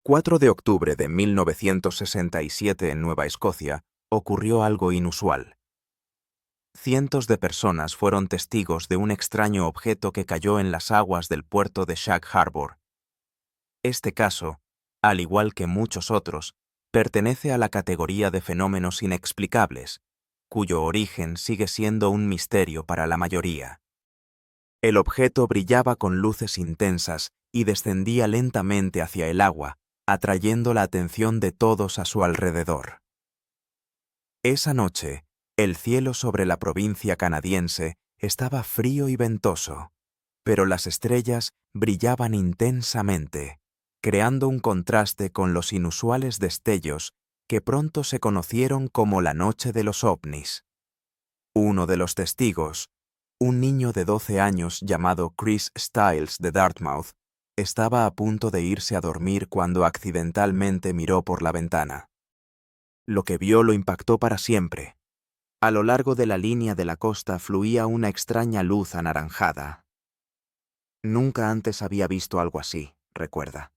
4 de octubre de 1967 en Nueva Escocia ocurrió algo inusual. Cientos de personas fueron testigos de un extraño objeto que cayó en las aguas del puerto de Shag Harbor. Este caso, al igual que muchos otros, pertenece a la categoría de fenómenos inexplicables, cuyo origen sigue siendo un misterio para la mayoría. El objeto brillaba con luces intensas y descendía lentamente hacia el agua, atrayendo la atención de todos a su alrededor. Esa noche, el cielo sobre la provincia canadiense estaba frío y ventoso, pero las estrellas brillaban intensamente, creando un contraste con los inusuales destellos que pronto se conocieron como la Noche de los OVNIs. Uno de los testigos, un niño de 12 años llamado Chris Stiles de Dartmouth, estaba a punto de irse a dormir cuando accidentalmente miró por la ventana. Lo que vio lo impactó para siempre. A lo largo de la línea de la costa fluía una extraña luz anaranjada. Nunca antes había visto algo así, recuerda.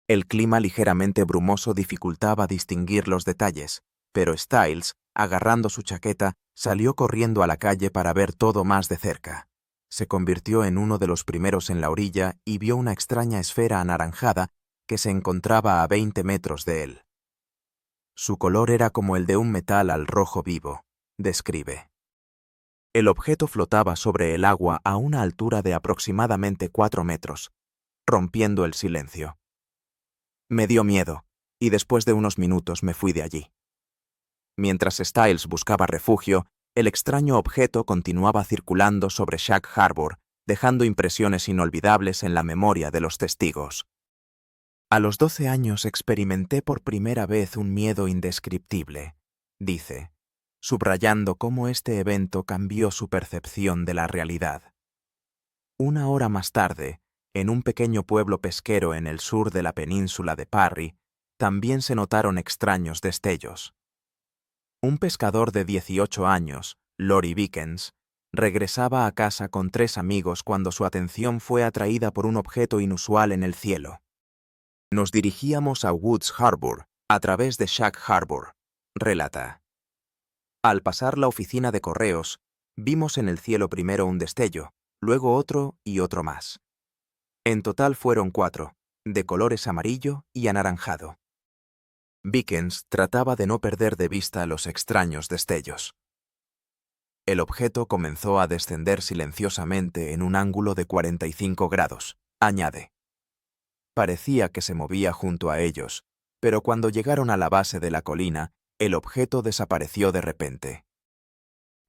El clima ligeramente brumoso dificultaba distinguir los detalles, pero Stiles, agarrando su chaqueta, salió corriendo a la calle para ver todo más de cerca. Se convirtió en uno de los primeros en la orilla y vio una extraña esfera anaranjada que se encontraba a 20 metros de él. Su color era como el de un metal al rojo vivo, describe. El objeto flotaba sobre el agua a una altura de aproximadamente 4 metros, rompiendo el silencio. Me dio miedo, y después de unos minutos me fui de allí. Mientras Stiles buscaba refugio, el extraño objeto continuaba circulando sobre Shag Harbor, dejando impresiones inolvidables en la memoria de los testigos. A los 12 años experimenté por primera vez un miedo indescriptible, dice, subrayando cómo este evento cambió su percepción de la realidad. Una hora más tarde, en un pequeño pueblo pesquero en el sur de la península de Parry, también se notaron extraños destellos. Un pescador de 18 años, Lori Vickens, regresaba a casa con 3 amigos cuando su atención fue atraída por un objeto inusual en el cielo. Nos dirigíamos a Woods Harbor, a través de Shag Harbor, relata. Al pasar la oficina de correos, vimos en el cielo primero un destello, luego otro y otro más. En total fueron 4, de colores amarillo y anaranjado. Vickens trataba de no perder de vista los extraños destellos. El objeto comenzó a descender silenciosamente en un ángulo de 45 grados, añade. Parecía que se movía junto a ellos, pero cuando llegaron a la base de la colina, el objeto desapareció de repente.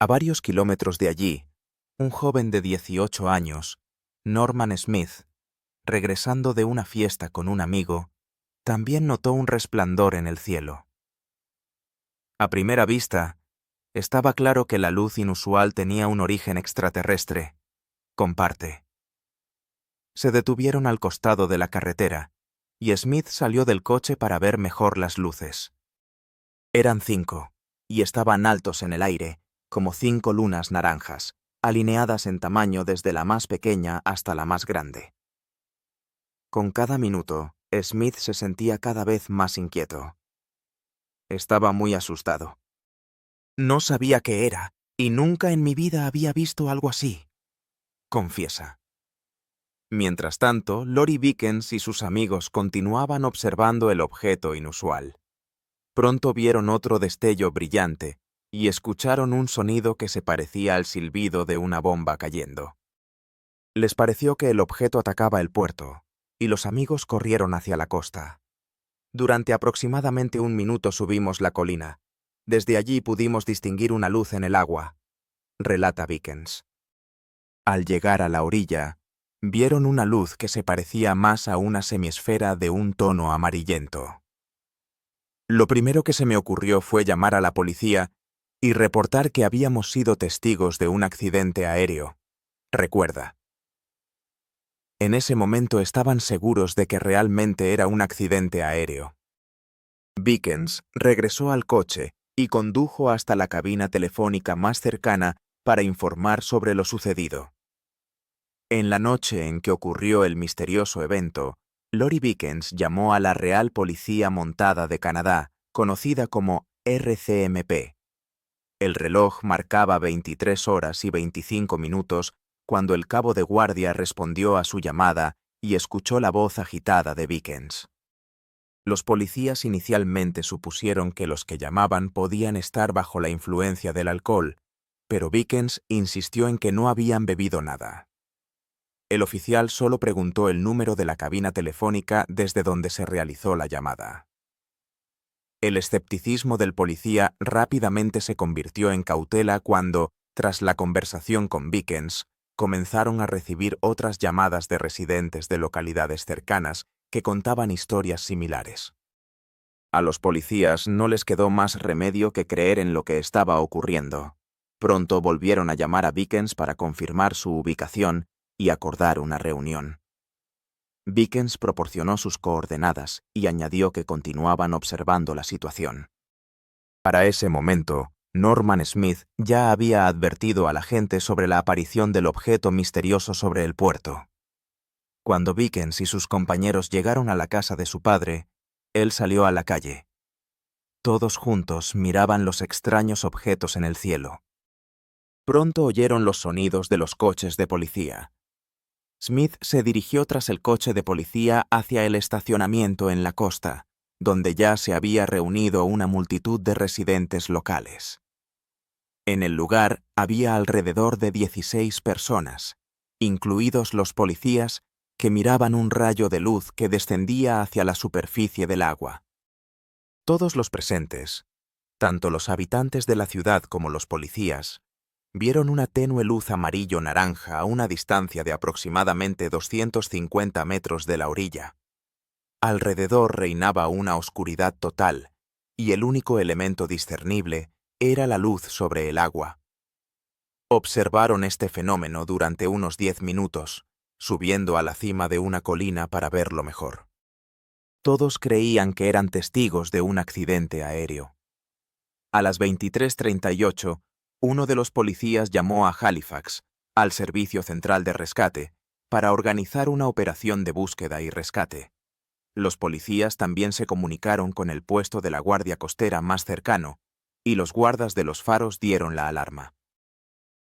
A varios kilómetros de allí, un joven de 18 años, Norman Smith, regresando de una fiesta con un amigo, también notó un resplandor en el cielo. A primera vista, estaba claro que la luz inusual tenía un origen extraterrestre, comparte. Se detuvieron al costado de la carretera, y Smith salió del coche para ver mejor las luces. Eran 5, y estaban altos en el aire, como 5 lunas naranjas, alineadas en tamaño desde la más pequeña hasta la más grande. Con cada minuto, Smith se sentía cada vez más inquieto. Estaba muy asustado. No sabía qué era, y nunca en mi vida había visto algo así, confiesa. Mientras tanto, Lori Vickens y sus amigos continuaban observando el objeto inusual. Pronto vieron otro destello brillante y escucharon un sonido que se parecía al silbido de una bomba cayendo. Les pareció que el objeto atacaba el puerto, y los amigos corrieron hacia la costa. Durante aproximadamente 1 minuto subimos la colina. Desde allí pudimos distinguir una luz en el agua, relata Vickens. Al llegar a la orilla, vieron una luz que se parecía más a una semiesfera de un tono amarillento. Lo primero que se me ocurrió fue llamar a la policía y reportar que habíamos sido testigos de un accidente aéreo, recuerda. En ese momento estaban seguros de que realmente era un accidente aéreo. Vickens regresó al coche y condujo hasta la cabina telefónica más cercana para informar sobre lo sucedido. En la noche en que ocurrió el misterioso evento, Lori Beacons llamó a la Real Policía Montada de Canadá, conocida como RCMP. El reloj marcaba 23 horas y 25 minutos cuando el cabo de guardia respondió a su llamada y escuchó la voz agitada de Beacons. Los policías inicialmente supusieron que los que llamaban podían estar bajo la influencia del alcohol, pero Beacons insistió en que no habían bebido nada. El oficial solo preguntó el número de la cabina telefónica desde donde se realizó la llamada. El escepticismo del policía rápidamente se convirtió en cautela cuando, tras la conversación con Beacons, comenzaron a recibir otras llamadas de residentes de localidades cercanas que contaban historias similares. A los policías no les quedó más remedio que creer en lo que estaba ocurriendo. Pronto volvieron a llamar a Beacons para confirmar su ubicación y acordar una reunión. Beacons proporcionó sus coordenadas y añadió que continuaban observando la situación. Para ese momento, Norman Smith ya había advertido a la gente sobre la aparición del objeto misterioso sobre el puerto. Cuando Beacons y sus compañeros llegaron a la casa de su padre, él salió a la calle. Todos juntos miraban los extraños objetos en el cielo. Pronto oyeron los sonidos de los coches de policía. Smith se dirigió tras el coche de policía hacia el estacionamiento en la costa, donde ya se había reunido una multitud de residentes locales. En el lugar había alrededor de 16 personas, incluidos los policías, que miraban un rayo de luz que descendía hacia la superficie del agua. Todos los presentes, tanto los habitantes de la ciudad como los policías, vieron una tenue luz amarillo-naranja a una distancia de aproximadamente 250 metros de la orilla. Alrededor reinaba una oscuridad total, y el único elemento discernible era la luz sobre el agua. Observaron este fenómeno durante unos 10 minutos, subiendo a la cima de una colina para verlo mejor. Todos creían que eran testigos de un accidente aéreo. A las 23:38, uno de los policías llamó a Halifax, al Servicio Central de Rescate, para organizar una operación de búsqueda y rescate. Los policías también se comunicaron con el puesto de la Guardia Costera más cercano, y los guardas de los faros dieron la alarma.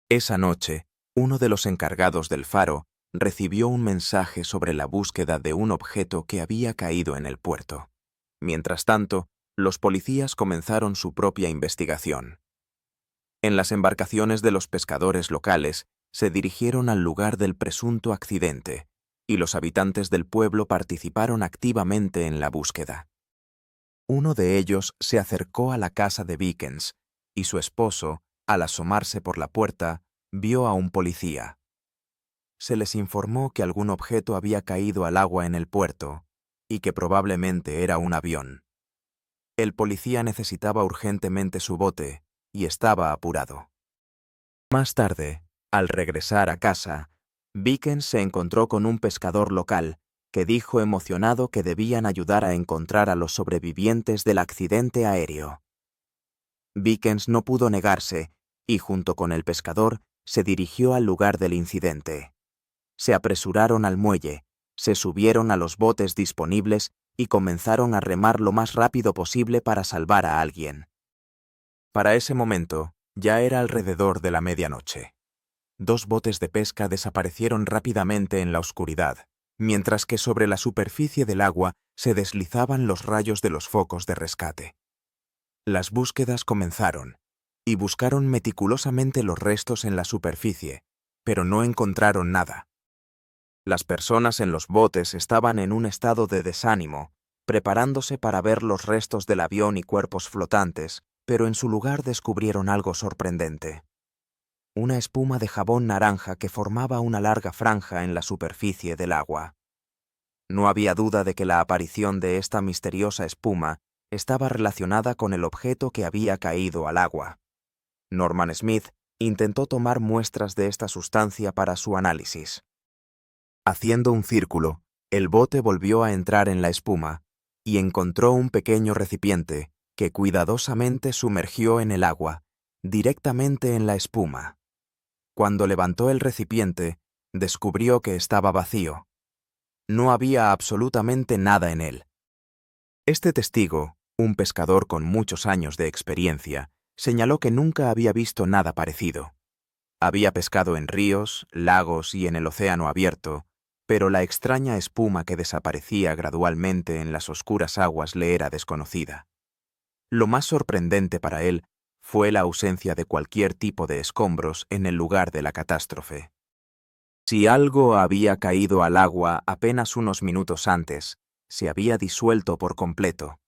Esa noche, uno de los encargados del faro recibió un mensaje sobre la búsqueda de un objeto que había caído en el puerto. Mientras tanto, los policías comenzaron su propia investigación. En las embarcaciones de los pescadores locales se dirigieron al lugar del presunto accidente, y los habitantes del pueblo participaron activamente en la búsqueda. Uno de ellos se acercó a la casa de Beacons, y su esposo, al asomarse por la puerta, vio a un policía. Se les informó que algún objeto había caído al agua en el puerto, y que probablemente era un avión. El policía necesitaba urgentemente su bote, y estaba apurado. Más tarde, al regresar a casa, Beacons se encontró con un pescador local que dijo emocionado que debían ayudar a encontrar a los sobrevivientes del accidente aéreo. Beacons no pudo negarse y junto con el pescador se dirigió al lugar del incidente. Se apresuraron al muelle, se subieron a los botes disponibles y comenzaron a remar lo más rápido posible para salvar a alguien. Para ese momento, ya era alrededor de la medianoche. 2 botes de pesca desaparecieron rápidamente en la oscuridad, mientras que sobre la superficie del agua se deslizaban los rayos de los focos de rescate. Las búsquedas comenzaron, y buscaron meticulosamente los restos en la superficie, pero no encontraron nada. Las personas en los botes estaban en un estado de desánimo, preparándose para ver los restos del avión y cuerpos flotantes, pero en su lugar descubrieron algo sorprendente. Una espuma de jabón naranja que formaba una larga franja en la superficie del agua. No había duda de que la aparición de esta misteriosa espuma estaba relacionada con el objeto que había caído al agua. Norman Smith intentó tomar muestras de esta sustancia para su análisis. Haciendo un círculo, el bote volvió a entrar en la espuma y encontró un pequeño recipiente que cuidadosamente sumergió en el agua, directamente en la espuma. Cuando levantó el recipiente, descubrió que estaba vacío. No había absolutamente nada en él. Este testigo, un pescador con muchos años de experiencia, señaló que nunca había visto nada parecido. Había pescado en ríos, lagos y en el océano abierto, pero la extraña espuma que desaparecía gradualmente en las oscuras aguas le era desconocida. Lo más sorprendente para él fue la ausencia de cualquier tipo de escombros en el lugar de la catástrofe. Si algo había caído al agua apenas unos minutos antes, se había disuelto por completo.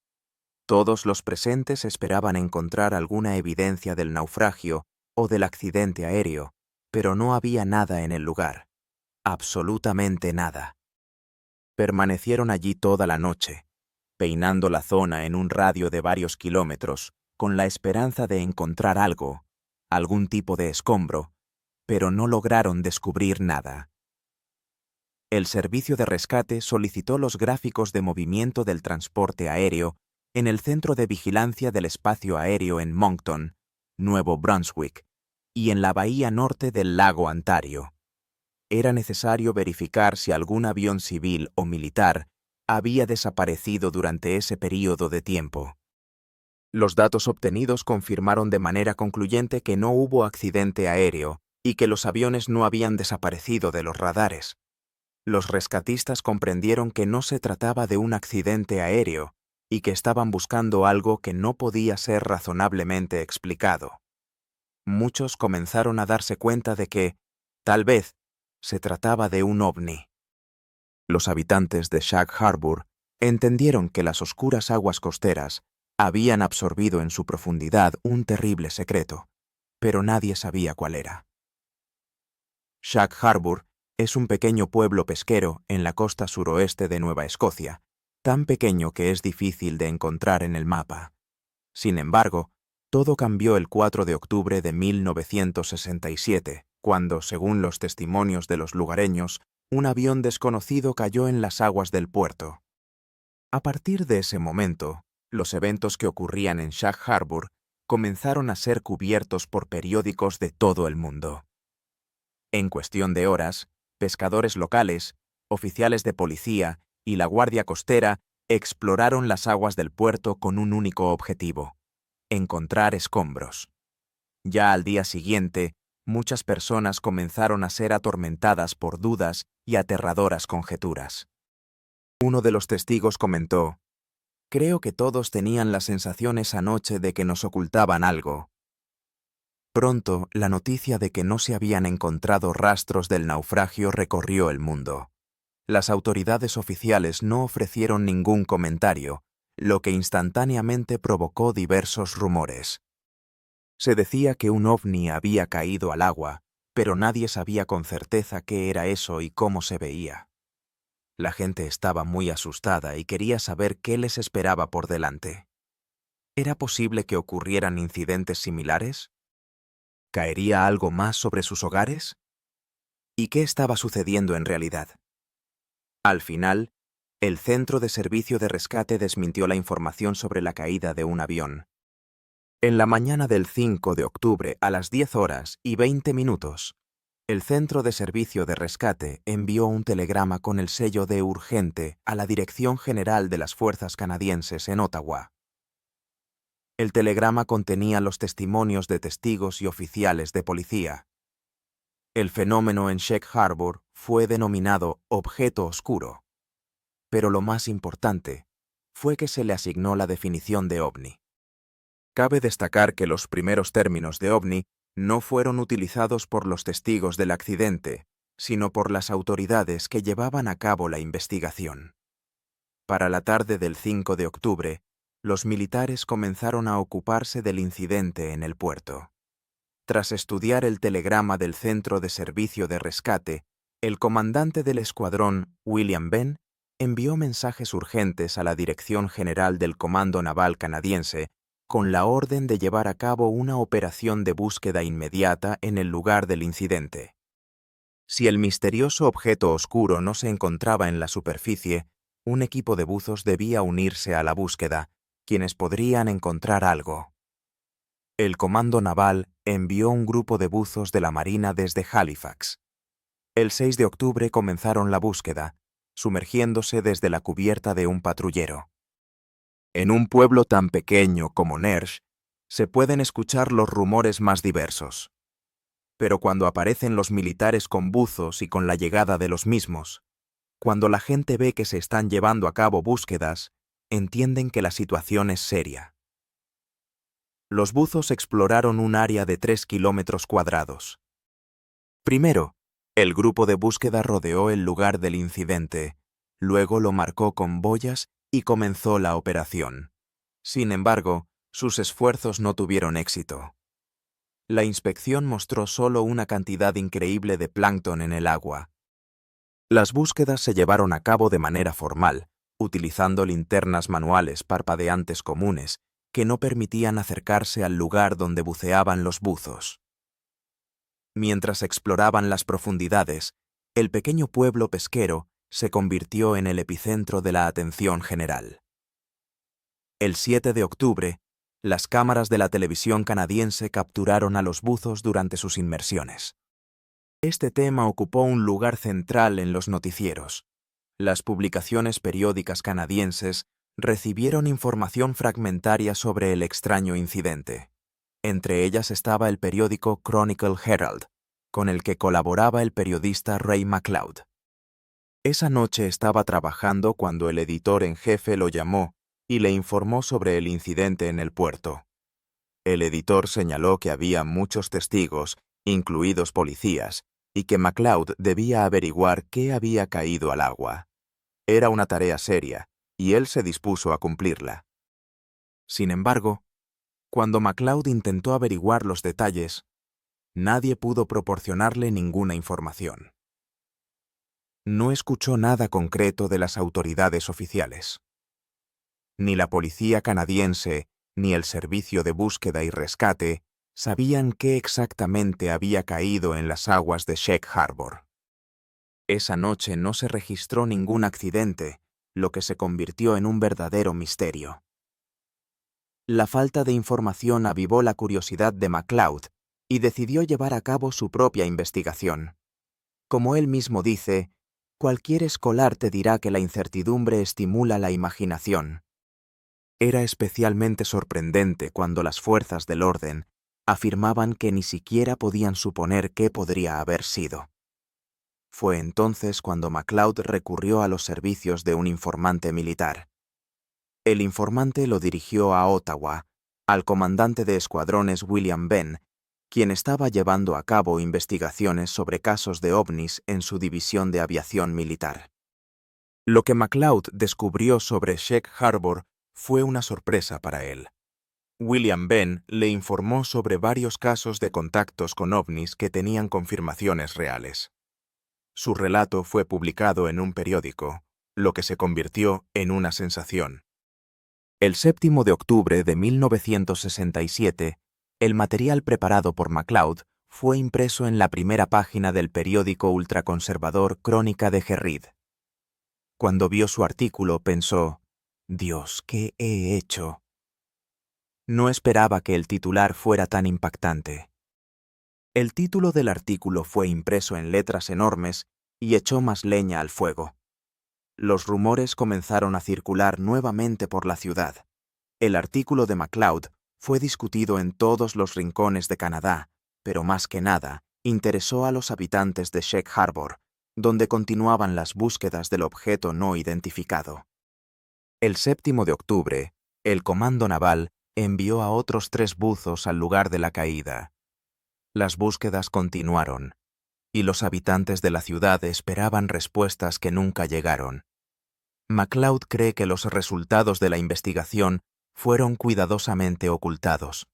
Todos los presentes esperaban encontrar alguna evidencia del naufragio o del accidente aéreo, pero no había nada en el lugar. Absolutamente nada. Permanecieron allí toda la noche, peinando la zona en un radio de varios kilómetros, con la esperanza de encontrar algo, algún tipo de escombro, pero no lograron descubrir nada. El servicio de rescate solicitó los gráficos de movimiento del transporte aéreo en el Centro de Vigilancia del Espacio Aéreo en Moncton, Nuevo Brunswick, y en la bahía norte del lago Ontario. Era necesario verificar si algún avión civil o militar había desaparecido durante ese período de tiempo. Los datos obtenidos confirmaron de manera concluyente que no hubo accidente aéreo y que los aviones no habían desaparecido de los radares. Los rescatistas comprendieron que no se trataba de un accidente aéreo y que estaban buscando algo que no podía ser razonablemente explicado. Muchos comenzaron a darse cuenta de que, tal vez, se trataba de un ovni. Los habitantes de Shag Harbour entendieron que las oscuras aguas costeras habían absorbido en su profundidad un terrible secreto, pero nadie sabía cuál era. Shag Harbour es un pequeño pueblo pesquero en la costa suroeste de Nueva Escocia, tan pequeño que es difícil de encontrar en el mapa. Sin embargo, todo cambió el 4 de octubre de 1967, cuando, según los testimonios de los lugareños, un avión desconocido cayó en las aguas del puerto. A partir de ese momento, los eventos que ocurrían en Shag Harbour comenzaron a ser cubiertos por periódicos de todo el mundo. En cuestión de horas, pescadores locales, oficiales de policía y la Guardia Costera exploraron las aguas del puerto con un único objetivo: encontrar escombros. Ya al día siguiente, muchas personas comenzaron a ser atormentadas por dudas y aterradoras conjeturas. Uno de los testigos comentó: «Creo que todos tenían la sensación esa noche de que nos ocultaban algo». Pronto, la noticia de que no se habían encontrado rastros del naufragio recorrió el mundo. Las autoridades oficiales no ofrecieron ningún comentario, lo que instantáneamente provocó diversos rumores. Se decía que un ovni había caído al agua, pero nadie sabía con certeza qué era eso y cómo se veía. La gente estaba muy asustada y quería saber qué les esperaba por delante. ¿Era posible que ocurrieran incidentes similares? ¿Caería algo más sobre sus hogares? ¿Y qué estaba sucediendo en realidad? Al final, el Centro de Servicio de Rescate desmintió la información sobre la caída de un avión. En la mañana del 5 de octubre a las 10:20, el Centro de Servicio de Rescate envió un telegrama con el sello de urgente a la Dirección General de las Fuerzas Canadienses en Ottawa. El telegrama contenía los testimonios de testigos y oficiales de policía. El fenómeno en Shag Harbour fue denominado objeto oscuro, pero lo más importante fue que se le asignó la definición de ovni. Cabe destacar que los primeros términos de ovni no fueron utilizados por los testigos del accidente, sino por las autoridades que llevaban a cabo la investigación. Para la tarde del 5 de octubre, los militares comenzaron a ocuparse del incidente en el puerto. Tras estudiar el telegrama del Centro de Servicio de Rescate, el comandante del escuadrón, William Benn, envió mensajes urgentes a la Dirección General del Comando Naval Canadiense con la orden de llevar a cabo una operación de búsqueda inmediata en el lugar del incidente. Si el misterioso objeto oscuro no se encontraba en la superficie, un equipo de buzos debía unirse a la búsqueda, quienes podrían encontrar algo. El Comando Naval envió un grupo de buzos de la Marina desde Halifax. El 6 de octubre comenzaron la búsqueda, sumergiéndose desde la cubierta de un patrullero. En un pueblo tan pequeño como Nerj, se pueden escuchar los rumores más diversos. Pero cuando aparecen los militares con buzos y con la llegada de los mismos, cuando la gente ve que se están llevando a cabo búsquedas, entienden que la situación es seria. Los buzos exploraron un área de 3 kilómetros cuadrados. Primero, el grupo de búsqueda rodeó el lugar del incidente, luego lo marcó con boyas y comenzó la operación. Sin embargo, sus esfuerzos no tuvieron éxito. La inspección mostró solo una cantidad increíble de plancton en el agua. Las búsquedas se llevaron a cabo de manera formal, utilizando linternas manuales parpadeantes comunes que no permitían acercarse al lugar donde buceaban los buzos. Mientras exploraban las profundidades, el pequeño pueblo pesquero se convirtió en el epicentro de la atención general. El 7 de octubre, las cámaras de la televisión canadiense capturaron a los buzos durante sus inmersiones. Este tema ocupó un lugar central en los noticieros. Las publicaciones periódicas canadienses recibieron información fragmentaria sobre el extraño incidente. Entre ellas estaba el periódico Chronicle Herald, con el que colaboraba el periodista Ray McLeod. Esa noche estaba trabajando cuando el editor en jefe lo llamó y le informó sobre el incidente en el puerto. El editor señaló que había muchos testigos, incluidos policías, y que McLeod debía averiguar qué había caído al agua. Era una tarea seria, y él se dispuso a cumplirla. Sin embargo, cuando McLeod intentó averiguar los detalles, nadie pudo proporcionarle ninguna información. No escuchó nada concreto de las autoridades oficiales. Ni la policía canadiense ni el servicio de búsqueda y rescate sabían qué exactamente había caído en las aguas de Shek Harbor. Esa noche no se registró ningún accidente, lo que se convirtió en un verdadero misterio. La falta de información avivó la curiosidad de McLeod y decidió llevar a cabo su propia investigación. Como él mismo dice, cualquier escolar te dirá que la incertidumbre estimula la imaginación. Era especialmente sorprendente cuando las fuerzas del orden afirmaban que ni siquiera podían suponer qué podría haber sido. Fue entonces cuando McLeod recurrió a los servicios de un informante militar. El informante lo dirigió a Ottawa, al comandante de escuadrones William Benn, quien estaba llevando a cabo investigaciones sobre casos de ovnis en su división de aviación militar. Lo que McLeod descubrió sobre Shek Harbor fue una sorpresa para él. William Benn le informó sobre varios casos de contactos con ovnis que tenían confirmaciones reales. Su relato fue publicado en un periódico, lo que se convirtió en una sensación. El 7 de octubre de 1967, el material preparado por McLeod fue impreso en la primera página del periódico ultraconservador Crónica de Gerrid. Cuando vio su artículo pensó, «Dios, ¿qué he hecho?». No esperaba que el titular fuera tan impactante. El título del artículo fue impreso en letras enormes y echó más leña al fuego. Los rumores comenzaron a circular nuevamente por la ciudad. El artículo de McLeod fue discutido en todos los rincones de Canadá, pero más que nada, interesó a los habitantes de Shek Harbor, donde continuaban las búsquedas del objeto no identificado. El 7 de octubre, el Comando Naval envió a otros 3 buzos al lugar de la caída. Las búsquedas continuaron, y los habitantes de la ciudad esperaban respuestas que nunca llegaron. McLeod cree que los resultados de la investigación fueron cuidadosamente ocultados.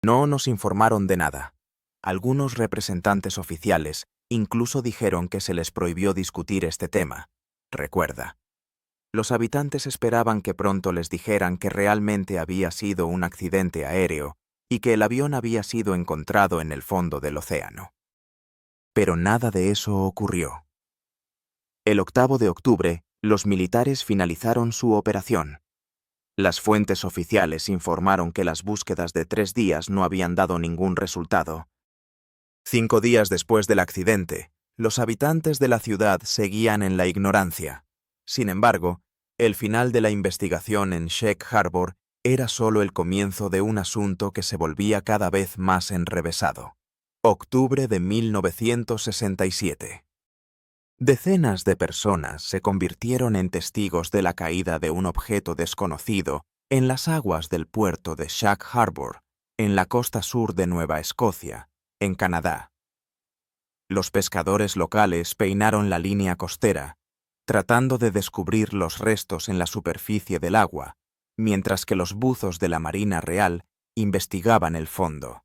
No nos informaron de nada. Algunos representantes oficiales incluso dijeron que se les prohibió discutir este tema, recuerda. Los habitantes esperaban que pronto les dijeran que realmente había sido un accidente aéreo y que el avión había sido encontrado en el fondo del océano. Pero nada de eso ocurrió. El 8 de octubre, los militares finalizaron su operación. Las fuentes oficiales informaron que las búsquedas de 3 días no habían dado ningún resultado. 5 días después del accidente, Los habitantes de la ciudad seguían en la ignorancia. Sin embargo, el final de la investigación en Sheck Harbor era solo el comienzo de un asunto que se volvía cada vez más enrevesado. Octubre de 1967. Decenas de personas se convirtieron en testigos de la caída de un objeto desconocido en las aguas del puerto de Sheck Harbor, en la costa sur de Nueva Escocia, en Canadá. Los pescadores locales peinaron la línea costera, tratando de descubrir los restos en la superficie del agua, mientras que los buzos de la Marina Real investigaban el fondo.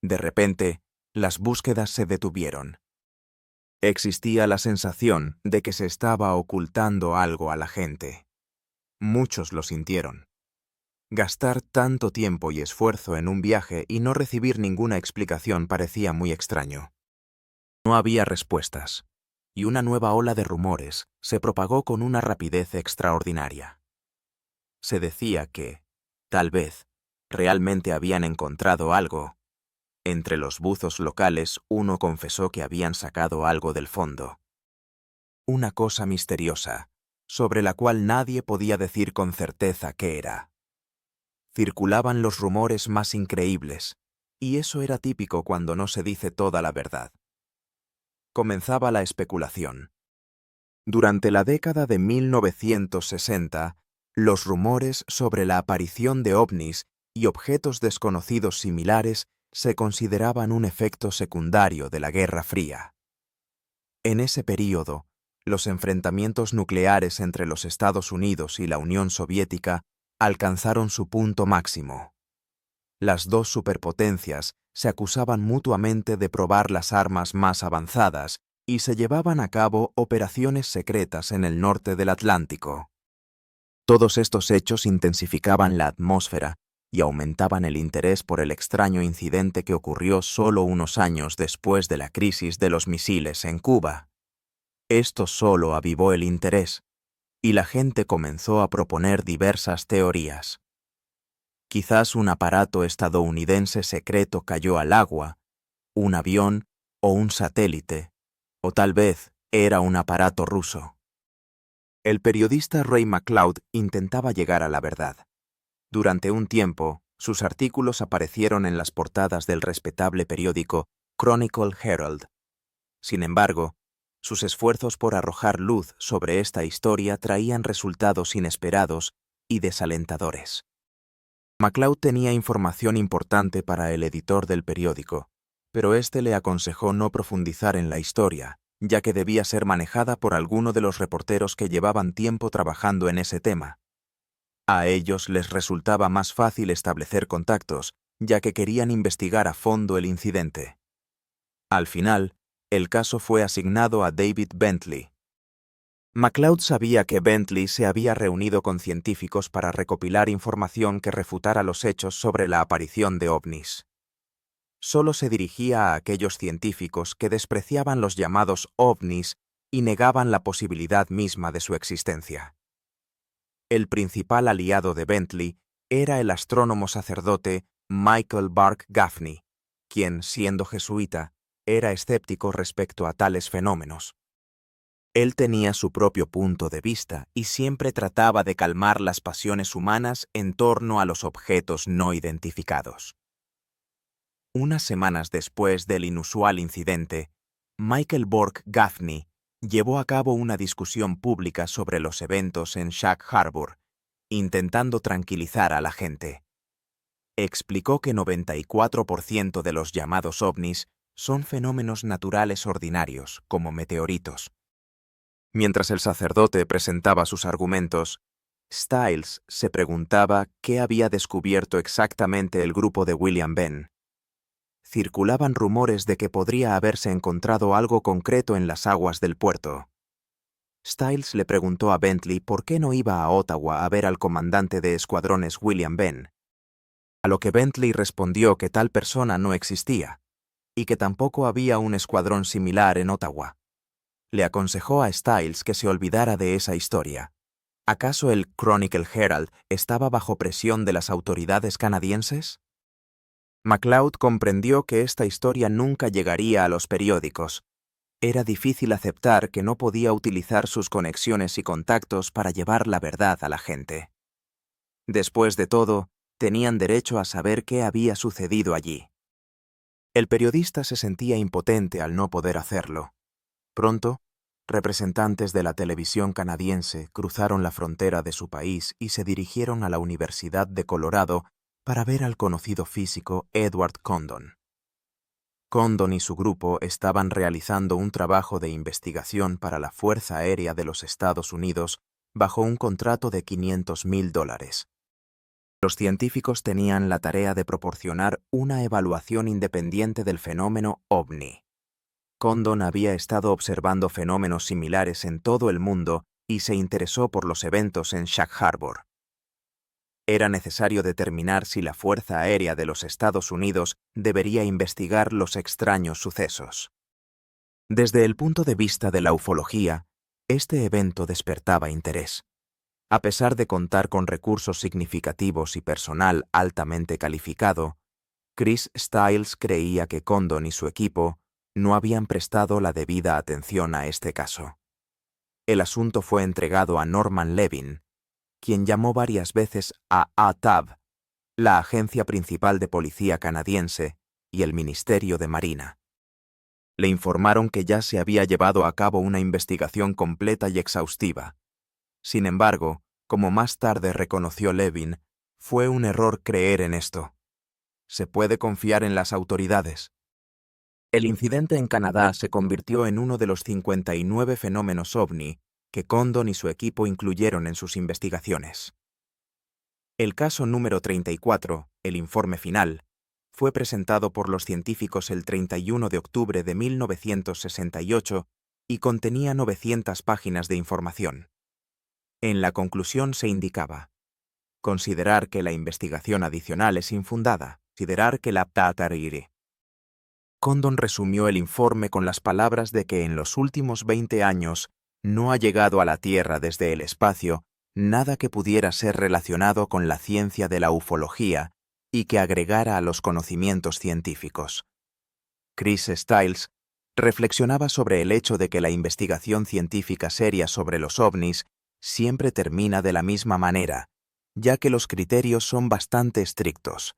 De repente, las búsquedas se detuvieron. Existía la sensación de que se estaba ocultando algo a la gente. Muchos lo sintieron. Gastar tanto tiempo y esfuerzo en un viaje y no recibir ninguna explicación parecía muy extraño. No había respuestas, y una nueva ola de rumores se propagó con una rapidez extraordinaria. Se decía que, tal vez, realmente habían encontrado algo. Entre los buzos locales, uno confesó que habían sacado algo del fondo. Una cosa misteriosa, sobre la cual nadie podía decir con certeza qué era. Circulaban los rumores más increíbles, y eso era típico cuando no se dice toda la verdad. Comenzaba la especulación. Durante la década de 1960, los rumores sobre la aparición de ovnis y objetos desconocidos similares se consideraban un efecto secundario de la Guerra Fría. En ese período, los enfrentamientos nucleares entre los Estados Unidos y la Unión Soviética alcanzaron su punto máximo. Las dos superpotencias se acusaban mutuamente de probar las armas más avanzadas y se llevaban a cabo operaciones secretas en el norte del Atlántico. Todos estos hechos intensificaban la atmósfera y aumentaban el interés por el extraño incidente que ocurrió solo unos años después de la crisis de los misiles en Cuba. Esto solo avivó el interés, y la gente comenzó a proponer diversas teorías. Quizás un aparato estadounidense secreto cayó al agua, un avión o un satélite, o tal vez era un aparato ruso. El periodista Ray McLeod intentaba llegar a la verdad. Durante un tiempo, sus artículos aparecieron en las portadas del respetable periódico Chronicle Herald. Sin embargo, sus esfuerzos por arrojar luz sobre esta historia traían resultados inesperados y desalentadores. McLeod tenía información importante para el editor del periódico, pero éste le aconsejó no profundizar en la historia, ya que debía ser manejada por alguno de los reporteros que llevaban tiempo trabajando en ese tema. A ellos les resultaba más fácil establecer contactos, ya que querían investigar a fondo el incidente. Al final, el caso fue asignado a David Bentley. McLeod sabía que Bentley se había reunido con científicos para recopilar información que refutara los hechos sobre la aparición de ovnis. Solo se dirigía a aquellos científicos que despreciaban los llamados ovnis y negaban la posibilidad misma de su existencia. El principal aliado de Bentley era el astrónomo sacerdote Michael Burke Gaffney, quien, siendo jesuita, era escéptico respecto a tales fenómenos. Él tenía su propio punto de vista y siempre trataba de calmar las pasiones humanas en torno a los objetos no identificados. Unas semanas después del inusual incidente, Michael Burke Gaffney llevó a cabo una discusión pública sobre los eventos en Sheck Harbor, intentando tranquilizar a la gente. Explicó que 94% de los llamados ovnis son fenómenos naturales ordinarios, como meteoritos. Mientras el sacerdote presentaba sus argumentos, Stiles se preguntaba qué había descubierto exactamente el grupo de William Benn. Circulaban rumores de que podría haberse encontrado algo concreto en las aguas del puerto. Stiles le preguntó a Bentley por qué no iba a Ottawa a ver al comandante de escuadrones William Benn, a lo que Bentley respondió que tal persona no existía, y que tampoco había un escuadrón similar en Ottawa. Le aconsejó a Stiles que se olvidara de esa historia. ¿Acaso el Chronicle Herald estaba bajo presión de las autoridades canadienses? McLeod comprendió que esta historia nunca llegaría a los periódicos, Era difícil aceptar que no podía utilizar sus conexiones y contactos para llevar la verdad a la gente. Después de todo, tenían derecho a saber qué había sucedido allí. El periodista se sentía impotente al no poder hacerlo. Pronto, representantes de la televisión canadiense cruzaron la frontera de su país y se dirigieron a la Universidad de Colorado para ver al conocido físico Edward Condon. Condon y su grupo estaban realizando un trabajo de investigación para la Fuerza Aérea de los Estados Unidos bajo un contrato de $500,000. Los científicos tenían la tarea de proporcionar una evaluación independiente del fenómeno OVNI. Condon había estado observando fenómenos similares en todo el mundo y se interesó por los eventos en Shag Harbor. Era necesario determinar si la Fuerza Aérea de los Estados Unidos debería investigar los extraños sucesos. Desde el punto de vista de la ufología, este evento despertaba interés. A pesar de contar con recursos significativos y personal altamente calificado, Chris Stiles creía que Condon y su equipo no habían prestado la debida atención a este caso. El asunto fue entregado a Norman Levin, quien llamó varias veces a ATAB, la agencia principal de policía canadiense, y el Ministerio de Marina. Le informaron que ya se había llevado a cabo una investigación completa y exhaustiva. Sin embargo, como más tarde reconoció Levin, fue un error creer en esto. Se puede confiar en las autoridades. El incidente en Canadá se convirtió en uno de los 59 fenómenos OVNI que Condon y su equipo incluyeron en sus investigaciones. El caso número 34, el informe final, fue presentado por los científicos el 31 de octubre de 1968 y contenía 900 páginas de información. En la conclusión se indicaba: considerar que la investigación adicional es infundada, considerar que la Tatariri. Condon resumió el informe con las palabras de que en los últimos 20 años no ha llegado a la Tierra desde el espacio nada que pudiera ser relacionado con la ciencia de la ufología y que agregara a los conocimientos científicos. Chris Stiles reflexionaba sobre el hecho de que la investigación científica seria sobre los ovnis siempre termina de la misma manera, ya que los criterios son bastante estrictos.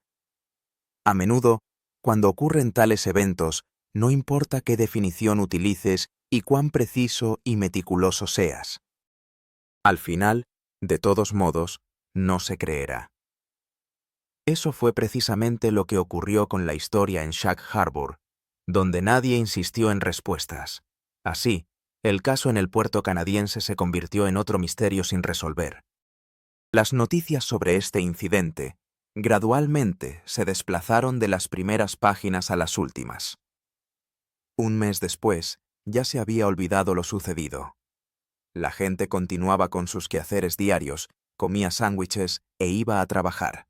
A menudo, cuando ocurren tales eventos, no importa qué definición utilices y cuán preciso y meticuloso seas. Al final, de todos modos, no se creerá. Eso fue precisamente lo que ocurrió con la historia en Shag Harbor, donde nadie insistió en respuestas. Así, el caso en el puerto canadiense se convirtió en otro misterio sin resolver. Las noticias sobre este incidente gradualmente se desplazaron de las primeras páginas a las últimas. Un mes después, ya se había olvidado lo sucedido. La gente continuaba con sus quehaceres diarios, comía sándwiches e iba a trabajar.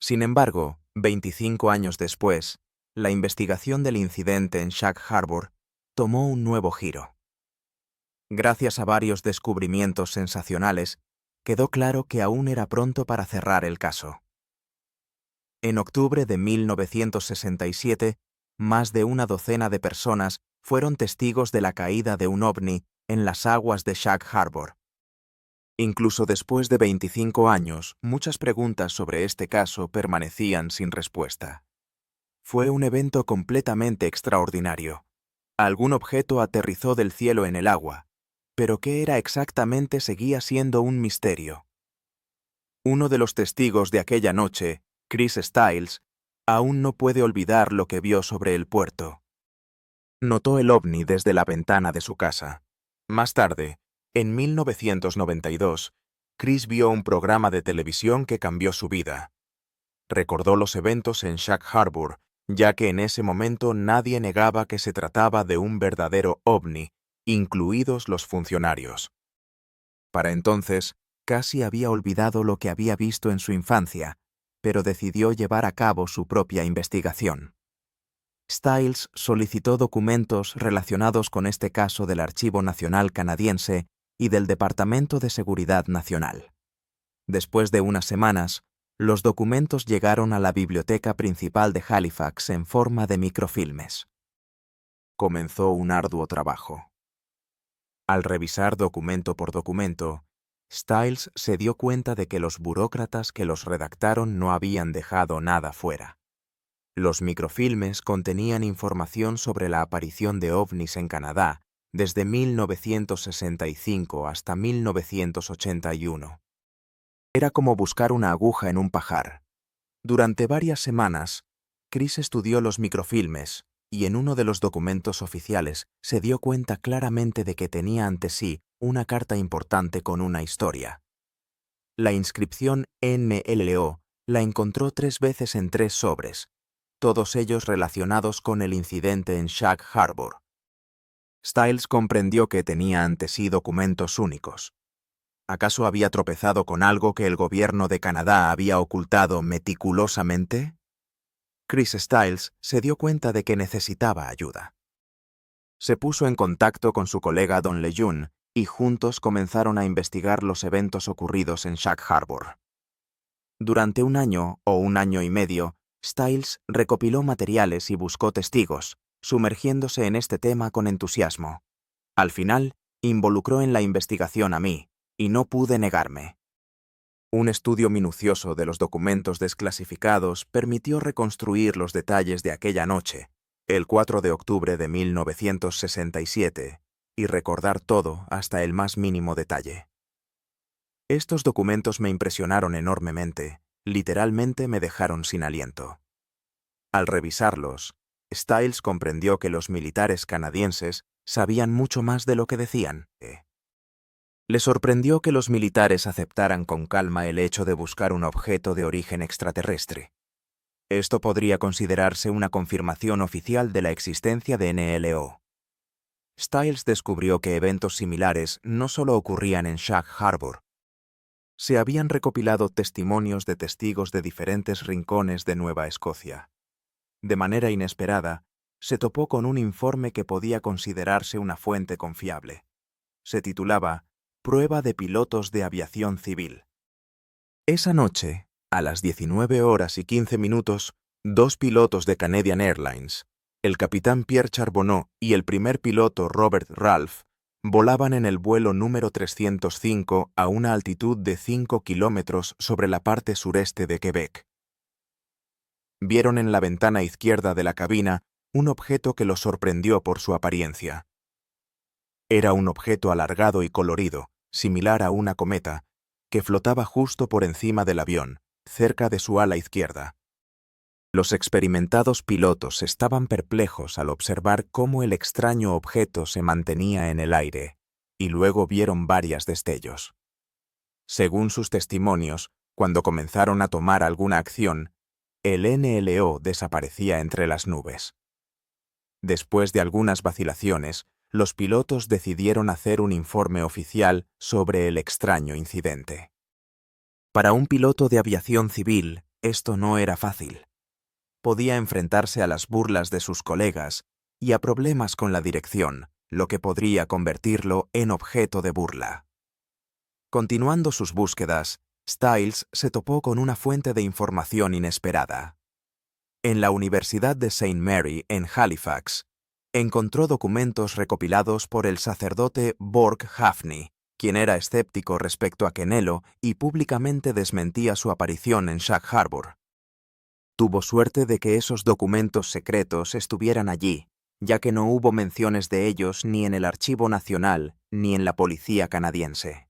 Sin embargo, 25 años después, la investigación del incidente en Shag Harbor tomó un nuevo giro. Gracias a varios descubrimientos sensacionales, quedó claro que aún era pronto para cerrar el caso. En octubre de 1967, más de una docena de personas fueron testigos de la caída de un ovni en las aguas de Shag Harbor. Incluso después de 25 años, muchas preguntas sobre este caso permanecían sin respuesta. Fue un evento completamente extraordinario. Algún objeto aterrizó del cielo en el agua, pero qué era exactamente seguía siendo un misterio. Uno de los testigos de aquella noche, Chris Stiles, aún no puede olvidar lo que vio sobre el puerto. Notó el ovni desde la ventana de su casa. Más tarde, en 1992, Chris vio un programa de televisión que cambió su vida. Recordó los eventos en Shag Harbor, ya que en ese momento nadie negaba que se trataba de un verdadero ovni, incluidos los funcionarios. Para entonces, casi había olvidado lo que había visto en su infancia, pero decidió llevar a cabo su propia investigación. Stiles solicitó documentos relacionados con este caso del Archivo Nacional Canadiense y del Departamento de Seguridad Nacional. Después de unas semanas, los documentos llegaron a la Biblioteca Principal de Halifax en forma de microfilmes. comenzó un arduo trabajo. Al revisar documento por documento, Stiles se dio cuenta de que los burócratas que los redactaron no habían dejado nada fuera. Los microfilmes contenían información sobre la aparición de ovnis en Canadá desde 1965 hasta 1981. Era como buscar una aguja en un pajar. Durante varias semanas, Chris estudió los microfilmes y en uno de los documentos oficiales se dio cuenta claramente de que tenía ante sí una carta importante con una historia. La inscripción NLO la encontró 3 veces en 3 sobres, todos ellos relacionados con el incidente en Shag Harbor. Stiles comprendió que tenía ante sí documentos únicos. ¿Acaso había tropezado con algo que el gobierno de Canadá había ocultado meticulosamente? Chris Stiles se dio cuenta de que necesitaba ayuda. Se puso en contacto con su colega Don Lejeune y juntos comenzaron a investigar los eventos ocurridos en Shag Harbor. Durante 1 año o 1 año y medio, Stiles recopiló materiales y buscó testigos, sumergiéndose en este tema con entusiasmo. Al final, involucró en la investigación a mí, y no pude negarme. Un estudio minucioso de los documentos desclasificados permitió reconstruir los detalles de aquella noche, el 4 de octubre de 1967, y recordar todo hasta el más mínimo detalle. Estos documentos me impresionaron enormemente, literalmente me dejaron sin aliento. Al revisarlos, Stiles comprendió que los militares canadienses sabían mucho más de lo que decían. Le sorprendió que los militares aceptaran con calma el hecho de buscar un objeto de origen extraterrestre. Esto podría considerarse una confirmación oficial de la existencia de NLO. Stiles descubrió que eventos similares no solo ocurrían en Shag Harbor. Se habían recopilado testimonios de testigos de diferentes rincones de Nueva Escocia. De manera inesperada, se topó con un informe que podía considerarse una fuente confiable. Se titulaba Prueba de pilotos de aviación civil. Esa noche, a las 19:15, 2 pilotos de Canadian Airlines, el capitán Pierre Charbonneau y el primer piloto Robert Ralph, volaban en el vuelo número 305 a una altitud de 5 kilómetros sobre la parte sureste de Quebec. Vieron en la ventana izquierda de la cabina un objeto que los sorprendió por su apariencia. Era un objeto alargado y colorido, similar a una cometa, que flotaba justo por encima del avión, cerca de su ala izquierda. Los experimentados pilotos estaban perplejos al observar cómo el extraño objeto se mantenía en el aire, y luego vieron varios destellos. Según sus testimonios, cuando comenzaron a tomar alguna acción, el NLO desaparecía entre las nubes. Después de algunas vacilaciones, los pilotos decidieron hacer un informe oficial sobre el extraño incidente. Para un piloto de aviación civil, esto no era fácil. Podía enfrentarse a las burlas de sus colegas y a problemas con la dirección, lo que podría convertirlo en objeto de burla. Continuando sus búsquedas, Stiles se topó con una fuente de información inesperada. En la Universidad de St. Mary, en Halifax, encontró documentos recopilados por el sacerdote Borg Hafni, quien era escéptico respecto a Kenelo y públicamente desmentía su aparición en Shag Harbor. Tuvo suerte de que esos documentos secretos estuvieran allí, ya que no hubo menciones de ellos ni en el Archivo Nacional ni en la Policía Canadiense.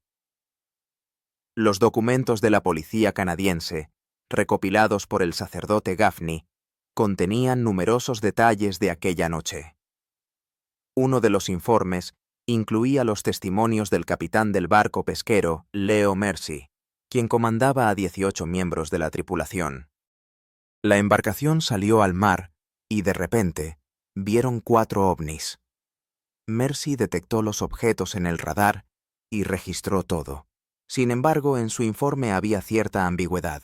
Los documentos de la Policía Canadiense, recopilados por el sacerdote Gaffney, contenían numerosos detalles de aquella noche. Uno de los informes incluía los testimonios del capitán del barco pesquero, Leo Mercy, quien comandaba a 18 miembros de la tripulación. La embarcación salió al mar y, de repente, vieron 4 ovnis. Mercy detectó los objetos en el radar y registró todo. Sin embargo, en su informe había cierta ambigüedad.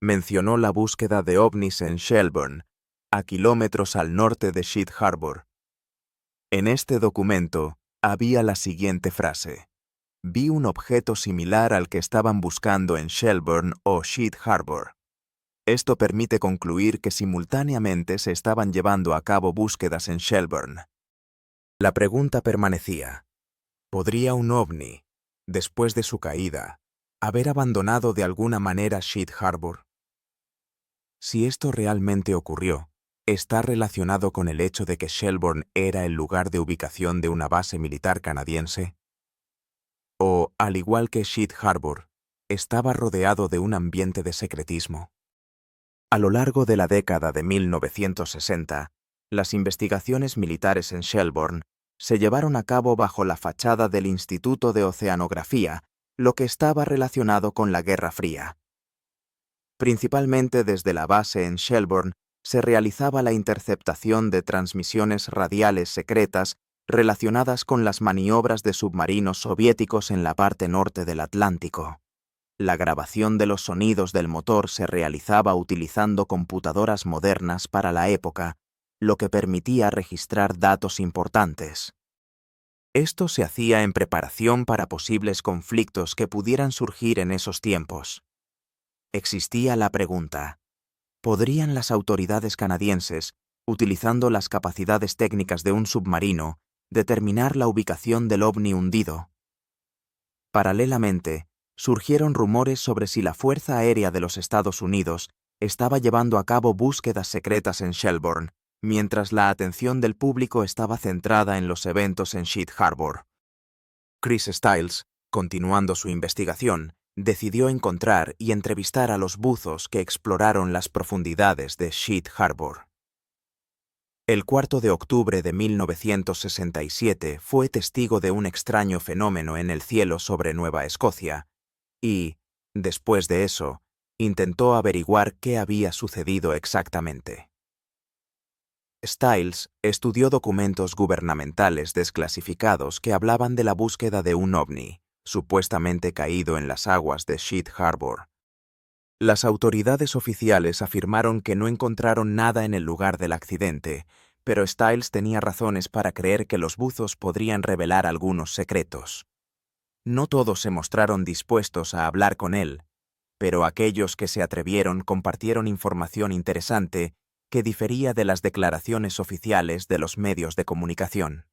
Mencionó la búsqueda de ovnis en Shelburne, a kilómetros al norte de Shit Harbor. En este documento había la siguiente frase: vi un objeto similar al que estaban buscando en Shelburne o Shit Harbor. Esto permite concluir que simultáneamente se estaban llevando a cabo búsquedas en Shelburne. La pregunta permanecía: ¿podría un ovni, después de su caída, haber abandonado de alguna manera Sheet Harbor? Si esto realmente ocurrió, ¿está relacionado con el hecho de que Shelburne era el lugar de ubicación de una base militar canadiense? ¿O, al igual que Sheet Harbor, estaba rodeado de un ambiente de secretismo? A lo largo de la década de 1960, las investigaciones militares en Shelburne se llevaron a cabo bajo la fachada del Instituto de Oceanografía, lo que estaba relacionado con la Guerra Fría. Principalmente desde la base en Shelburne se realizaba la interceptación de transmisiones radiales secretas relacionadas con las maniobras de submarinos soviéticos en la parte norte del Atlántico. La grabación de los sonidos del motor se realizaba utilizando computadoras modernas para la época, lo que permitía registrar datos importantes. Esto se hacía en preparación para posibles conflictos que pudieran surgir en esos tiempos. Existía la pregunta: ¿podrían las autoridades canadienses, utilizando las capacidades técnicas de un submarino, determinar la ubicación del ovni hundido? Paralelamente, surgieron rumores sobre si la Fuerza Aérea de los Estados Unidos estaba llevando a cabo búsquedas secretas en Shelburne, mientras la atención del público estaba centrada en los eventos en Sheet Harbor. Chris Stiles, continuando su investigación, decidió encontrar y entrevistar a los buzos que exploraron las profundidades de Sheet Harbor. El 4 de octubre de 1967 fue testigo de un extraño fenómeno en el cielo sobre Nueva Escocia y, después de eso, intentó averiguar qué había sucedido exactamente. Stiles estudió documentos gubernamentales desclasificados que hablaban de la búsqueda de un ovni, supuestamente caído en las aguas de Sheet Harbor. Las autoridades oficiales afirmaron que no encontraron nada en el lugar del accidente, pero Stiles tenía razones para creer que los buzos podrían revelar algunos secretos. No todos se mostraron dispuestos a hablar con él, pero aquellos que se atrevieron compartieron información interesante que difería de las declaraciones oficiales de los medios de comunicación.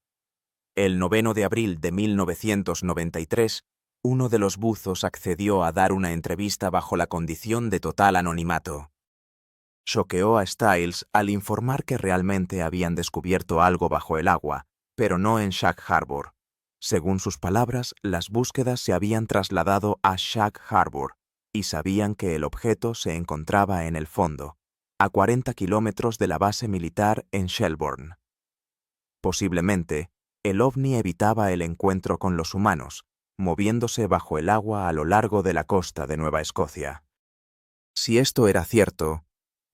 El 9 de abril de 1993, uno de los buzos accedió a dar una entrevista bajo la condición de total anonimato. Choqueó a Stiles al informar que realmente habían descubierto algo bajo el agua, pero no en Shag Harbor. Según sus palabras, las búsquedas se habían trasladado a Shag Harbor y sabían que el objeto se encontraba en el fondo, a 40 kilómetros de la base militar en Shelburne. Posiblemente, el ovni evitaba el encuentro con los humanos, moviéndose bajo el agua a lo largo de la costa de Nueva Escocia. Si esto era cierto,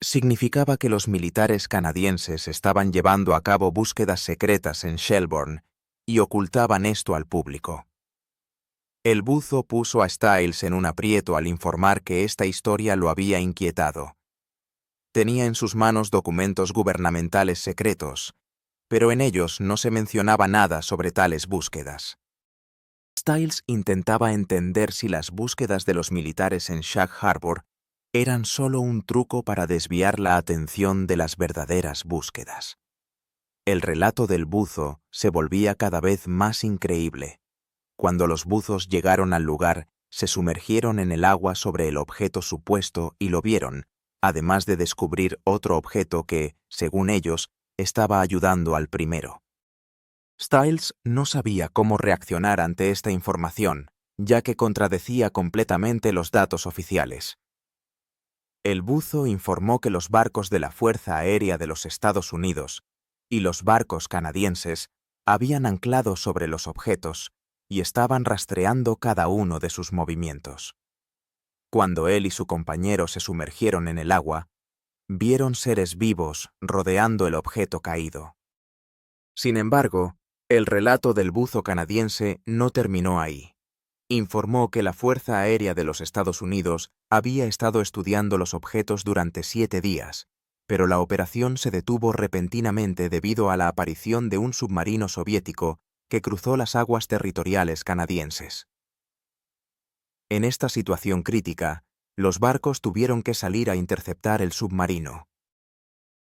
significaba que los militares canadienses estaban llevando a cabo búsquedas secretas en Shelburne y ocultaban esto al público. El buzo puso a Stiles en un aprieto al informar que esta historia lo había inquietado. Tenía en sus manos documentos gubernamentales secretos, pero en ellos no se mencionaba nada sobre tales búsquedas. Stiles intentaba entender si las búsquedas de los militares en Shag Harbor eran solo un truco para desviar la atención de las verdaderas búsquedas. El relato del buzo se volvía cada vez más increíble. Cuando los buzos llegaron al lugar, se sumergieron en el agua sobre el objeto supuesto y lo vieron, además de descubrir otro objeto que, según ellos, estaba ayudando al primero. Stiles no sabía cómo reaccionar ante esta información, ya que contradecía completamente los datos oficiales. El buzo informó que los barcos de la Fuerza Aérea de los Estados Unidos y los barcos canadienses habían anclado sobre los objetos y estaban rastreando cada uno de sus movimientos. Cuando él y su compañero se sumergieron en el agua, vieron seres vivos rodeando el objeto caído. Sin embargo, el relato del buzo canadiense no terminó ahí. Informó que la Fuerza Aérea de los Estados Unidos había estado estudiando los objetos durante 7 días, pero la operación se detuvo repentinamente debido a la aparición de un submarino soviético que cruzó las aguas territoriales canadienses. En esta situación crítica, Los barcos tuvieron que salir a interceptar el submarino.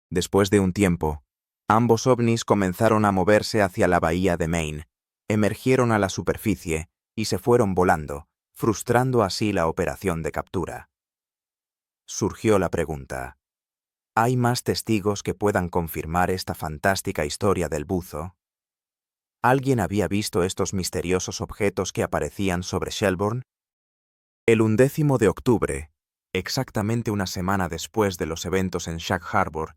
Después de un tiempo, ambos ovnis comenzaron a moverse hacia la bahía de Maine, emergieron a la superficie y se fueron volando, frustrando así la operación de captura. Surgió la pregunta: ¿hay más testigos que puedan confirmar esta fantástica historia del buzo? ¿Alguien había visto estos misteriosos objetos que aparecían sobre Shelburne? El 11 de octubre, exactamente una semana después de los eventos en Sag Harbor,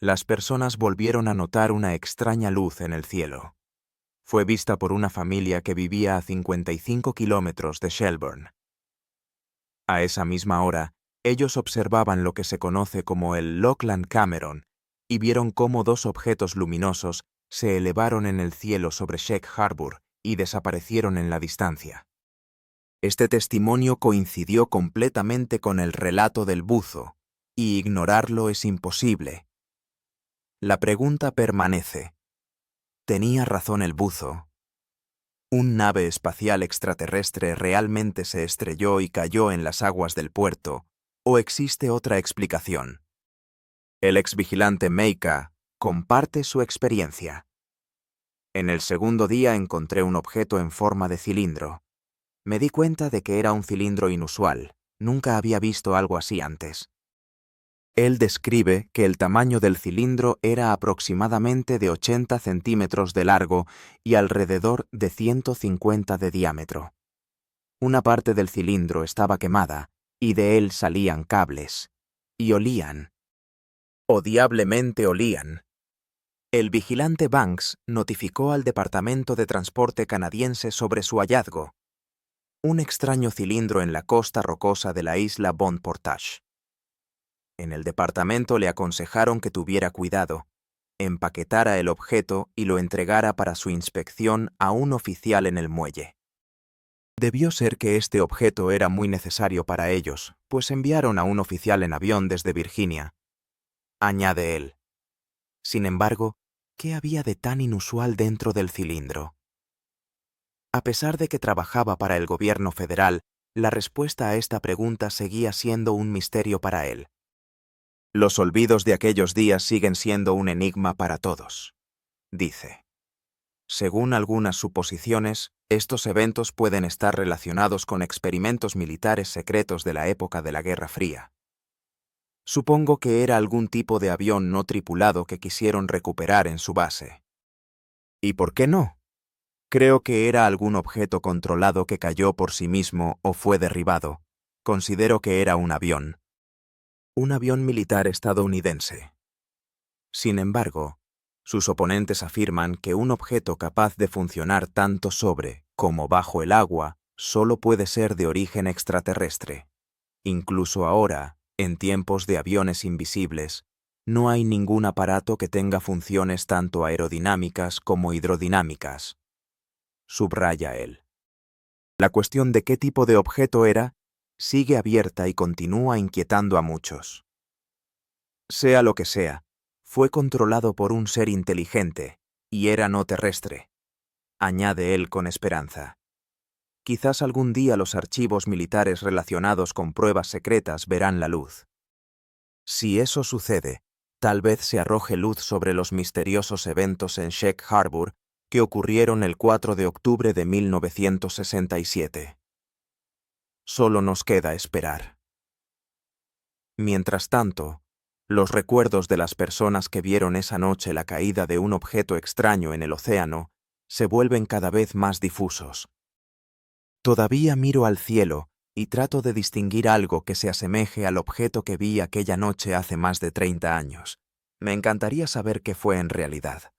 las personas volvieron a notar una extraña luz en el cielo. Fue vista por una familia que vivía a 55 kilómetros de Shelburne. A esa misma hora, ellos observaban lo que se conoce como el Lochlan Cameron y vieron cómo dos objetos luminosos se elevaron en el cielo sobre Sag Harbor y desaparecieron en la distancia. Este testimonio coincidió completamente con el relato del buzo, y ignorarlo es imposible. La pregunta permanece: ¿tenía razón el buzo? ¿Un nave espacial extraterrestre realmente se estrelló y cayó en las aguas del puerto, o existe otra explicación? El exvigilante Meika comparte su experiencia. En el segundo día encontré un objeto en forma de cilindro. Me di cuenta de que era un cilindro inusual. Nunca había visto algo así antes. Él describe que el tamaño del cilindro era aproximadamente de 80 centímetros de largo y alrededor de 150 de diámetro. Una parte del cilindro estaba quemada y de él salían cables. Y olían. Odiablemente olían. El vigilante Banks notificó al Departamento de Transporte canadiense sobre su hallazgo: un extraño cilindro en la costa rocosa de la isla Bon Portage. En el departamento le aconsejaron que tuviera cuidado, empaquetara el objeto y lo entregara para su inspección a un oficial en el muelle. Debió ser que este objeto era muy necesario para ellos, pues enviaron a un oficial en avión desde Virginia. Añade él. Sin embargo, ¿qué había de tan inusual dentro del cilindro? A pesar de que trabajaba para el gobierno federal, la respuesta a esta pregunta seguía siendo un misterio para él. Los olvidos de aquellos días siguen siendo un enigma para todos, dice. Según algunas suposiciones, estos eventos pueden estar relacionados con experimentos militares secretos de la época de la Guerra Fría. Supongo que era algún tipo de avión no tripulado que quisieron recuperar en su base. ¿Y por qué no? Creo que era algún objeto controlado que cayó por sí mismo o fue derribado. Considero que era un avión. Un avión militar estadounidense. Sin embargo, sus oponentes afirman que un objeto capaz de funcionar tanto sobre como bajo el agua solo puede ser de origen extraterrestre. Incluso ahora, en tiempos de aviones invisibles, no hay ningún aparato que tenga funciones tanto aerodinámicas como hidrodinámicas. Subraya él. La cuestión de qué tipo de objeto era sigue abierta y continúa inquietando a muchos. Sea lo que sea, fue controlado por un ser inteligente y era no terrestre, añade él con esperanza. Quizás algún día los archivos militares relacionados con pruebas secretas verán la luz. Si eso sucede, tal vez se arroje luz sobre los misteriosos eventos en Sag Harbor que ocurrieron el 4 de octubre de 1967. Solo nos queda esperar. Mientras tanto, los recuerdos de las personas que vieron esa noche la caída de un objeto extraño en el océano se vuelven cada vez más difusos. Todavía miro al cielo y trato de distinguir algo que se asemeje al objeto que vi aquella noche hace más de 30 años. Me encantaría saber qué fue en realidad.